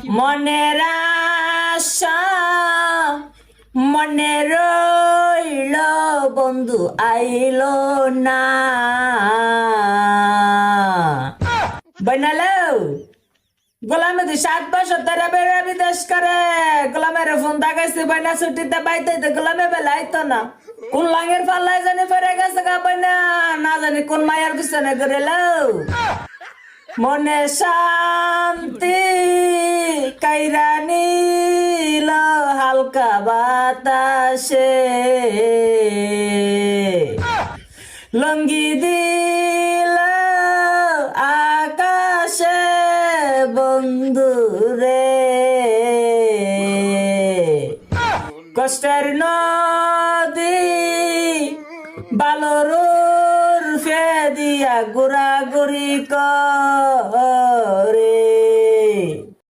মনের আশা মনে রইল বন্ধু আইল না বনালো গোলামে দি 7 বছর ধরে বেড়া বিদেশ করে গোলামের ফোন দাগাইছে বইনা ছুটিতে বাইতে গোলামে বেলাইতো না কোন লাঙের পাল্লায় জানি ফেরে গেছে গা বইনা না জানি কোন মায়ের পিছনে গড়েলো মনে শান্তি কাইরা নিল হালকা বাতাসে লঙ্গি দিল আকাশে বন্ধু রে কষ্টের নদী বালর ফে দিয়া ঘোরাঘুরি কর